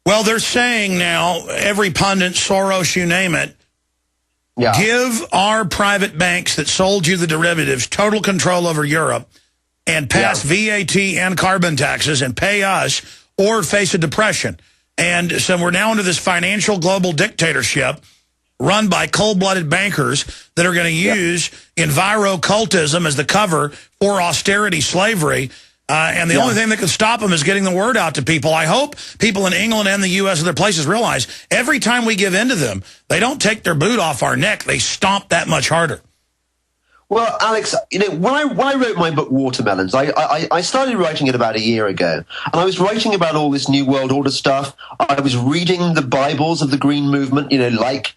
Well, they're saying now, every pundit, Soros, you name it, give our private banks that sold you the derivatives total control over Europe and pass VAT and carbon taxes and pay us or face a depression. And so we're now under this financial global dictatorship run by cold-blooded bankers that are going to use enviro-cultism as the cover for austerity slavery. And the only thing that can stop them is getting the word out to people. I hope people in England and the U.S. and other places realize every time we give in to them, they don't take their boot off our neck. They stomp that much harder. Well, Alex, you know, when I wrote my book Watermelons, I started writing it about a year ago, and I was writing about all this New World Order stuff. I was reading the Bibles of the Green Movement, you know, like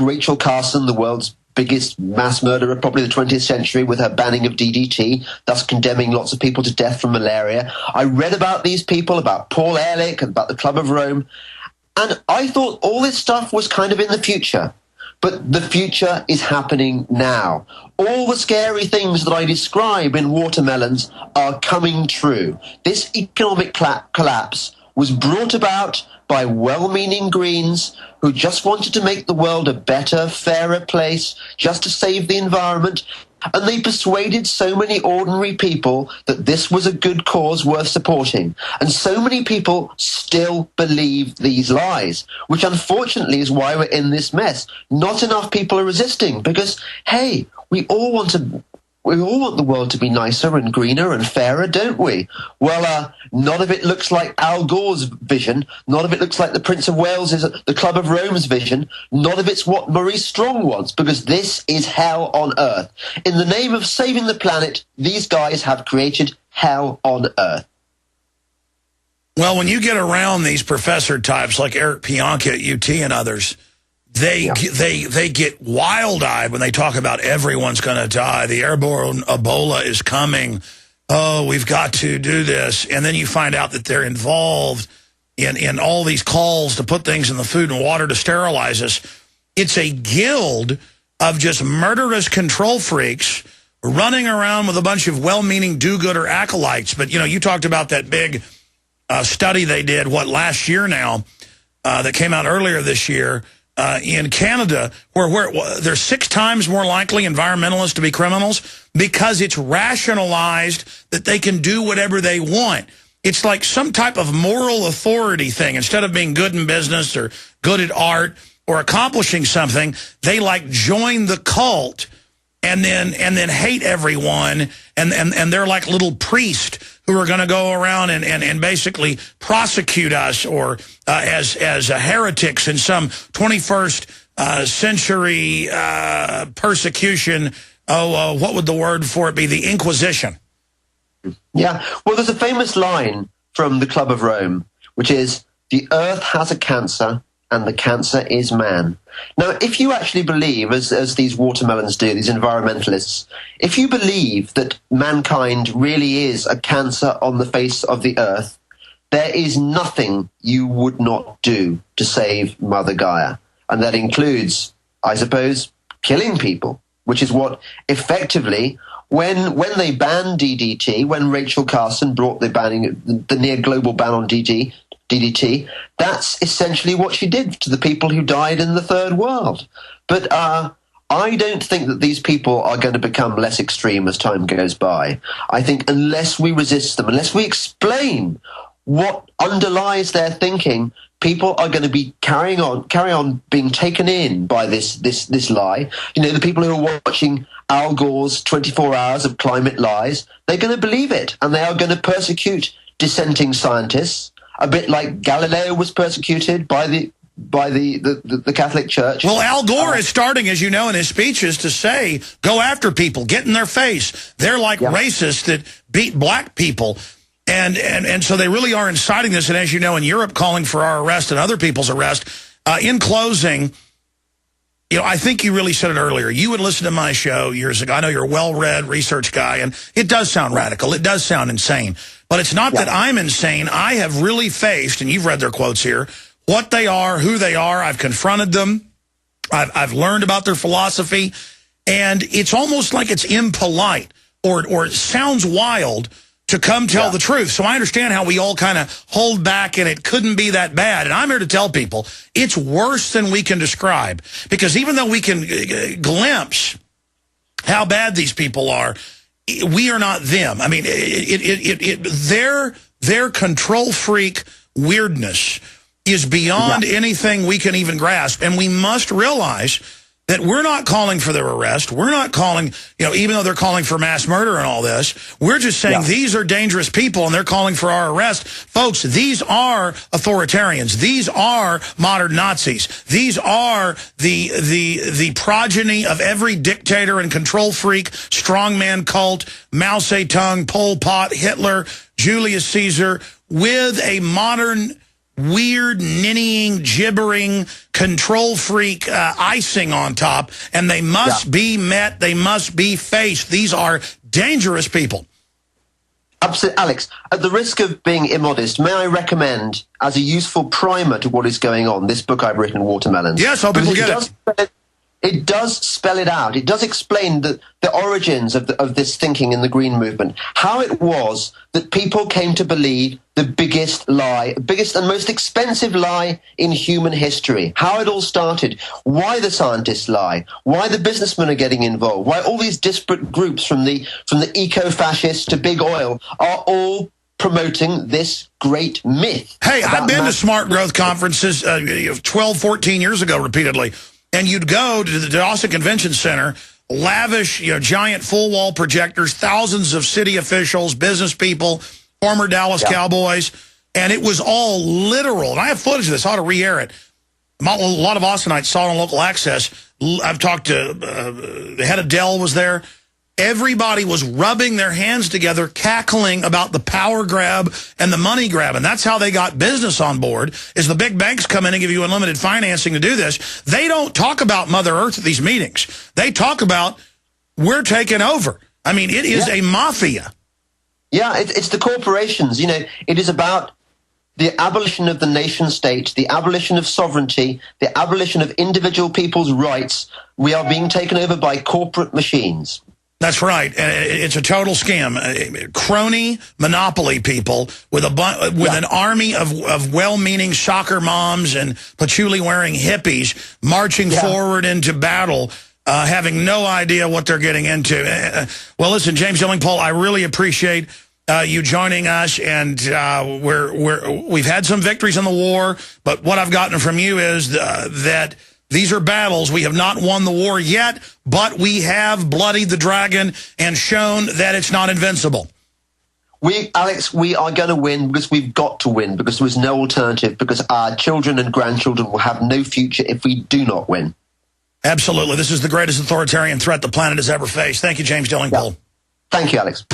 Rachel Carson, the world's biggest mass murderer, probably the 20th century, with her banning of DDT, thus condemning lots of people to death from malaria. I read about these people, about Paul Ehrlich, about the Club of Rome, and I thought all this stuff was kind of in the future. But the future is happening now. All the scary things that I describe in Watermelons are coming true. This economic collapse was brought about by well-meaning Greens who just wanted to make the world a better, fairer place, just to save the environment. And they persuaded so many ordinary people that this was a good cause worth supporting. And so many people still believe these lies, which unfortunately is why we're in this mess. Not enough people are resisting because, hey, we all want the world to be nicer and greener and fairer, don't we? Well, none of it looks like Al Gore's vision. None of it looks like the Prince of Wales' the Club of Rome's vision. None of it's what Maurice-Strong wants, because this is hell on earth. In the name of saving the planet, these guys have created hell on earth. Well, when you get around these professor types like Eric Pianka at UT and others, they get wild-eyed when they talk about everyone's going to die. The airborne Ebola is coming. Oh, we've got to do this. And then you find out that they're involved in all these calls to put things in the food and water to sterilize us. It's a guild of just murderous control freaks running around with a bunch of well-meaning do-gooder acolytes. But, you know, you talked about that big study they did, last year now, that came out earlier this year, in Canada, where they're 6 times more likely environmentalists to be criminals because it's rationalized that they can do whatever they want. It's like some type of moral authority thing. Instead of being good in business or good at art or accomplishing something, they like join the cult and then hate everyone, and they're like little priests who are going to go around and basically prosecute us or as heretics in some 21st century persecution. What would the word for it be? The Inquisition. Yeah, well, there's a famous line from the Club of Rome, which is, "The earth has a cancer, and the cancer is man." Now, if you actually believe, as these watermelons do, these environmentalists, if you believe that mankind really is a cancer on the face of the earth, there is nothing you would not do to save Mother Gaia. And that includes, I suppose, killing people, which is what effectively, when they banned DDT, when Rachel Carson brought the near global ban on DDT, that's essentially what she did to the people who died in the third world. But I don't think that these people are going to become less extreme as time goes by. I think unless we resist them, unless we explain what underlies their thinking, people are going to be carry on being taken in by this lie. You know, the people who are watching Al Gore's 24 hours of climate lies, they're going to believe it, and they are going to persecute dissenting scientists, a bit like Galileo was persecuted by the Catholic Church. Well, Al Gore is starting, as you know, in his speeches to say, go after people, get in their face. They're like racists that beat black people. And so they really are inciting this. And as you know, in Europe, calling for our arrest and other people's arrest. In closing, you know, I think you really said it earlier. You would listen to my show years ago. I know you're a well-read research guy, and it does sound radical. It does sound insane. But it's not that I'm insane. I have really faced, and you've read their quotes here, what they are, who they are. I've confronted them. I've learned about their philosophy. And it's almost like it's impolite or it sounds wild to come tell the truth. So I understand how we all kind of hold back and it couldn't be that bad. And I'm here to tell people it's worse than we can describe. Because even though we can glimpse how bad these people are, we are not them. I mean, their control freak weirdness is beyond anything we can even grasp. And we must realize that we're not calling for their arrest. We're not calling, even though they're calling for mass murder and all this, we're just saying these are dangerous people and they're calling for our arrest. Folks, these are authoritarians. These are modern Nazis. These are the progeny of every dictator and control freak, strongman cult, Mao Zedong, Pol Pot, Hitler, Julius Caesar, with a modern weird, ninnying, gibbering, control freak icing on top, and they must be met, they must be faced. These are dangerous people. Absolutely. Alex, at the risk of being immodest, may I recommend, as a useful primer to what is going on, this book I've written, Watermelons? Yes, I'll people get it. It does spell it out. It does explain the origins of this thinking in the Green Movement, how it was that people came to believe the biggest lie, biggest and most expensive lie in human history, how it all started, why the scientists lie, why the businessmen are getting involved, why all these disparate groups from the eco-fascists to big oil are all promoting this great myth. Hey, I've been to smart growth conferences 12, 14 years ago repeatedly. And you'd go to the Dawson Convention Center, lavish, giant full-wall projectors, thousands of city officials, business people, former Dallas Cowboys, and it was all literal. And I have footage of this. I ought to re-air it. A lot of Austinites saw it on Local Access. I've talked to the head of Dell was there. Everybody was rubbing their hands together, cackling about the power grab and the money grab. And that's how they got business on board, is the big banks come in and give you unlimited financing to do this. They don't talk about Mother Earth at these meetings. They talk about, we're taking over. I mean, it is a mafia. Yeah, it's the corporations. It is about the abolition of the nation state, the abolition of sovereignty, the abolition of individual people's rights. We are being taken over by corporate machines. That's right. It's a total scam. Crony monopoly people with an army of well-meaning soccer moms and patchouli-wearing hippies marching forward into battle, having no idea what they're getting into. Well, listen, James Delingpole, I really appreciate you joining us, and we've had some victories in the war, but what I've gotten from you is that these are battles. We have not won the war yet, but we have bloodied the dragon and shown that it's not invincible. Alex, we are going to win because we've got to win, because there is no alternative, because our children and grandchildren will have no future if we do not win. Absolutely. This is the greatest authoritarian threat the planet has ever faced. Thank you, James Delingpole. Thank you, Alex.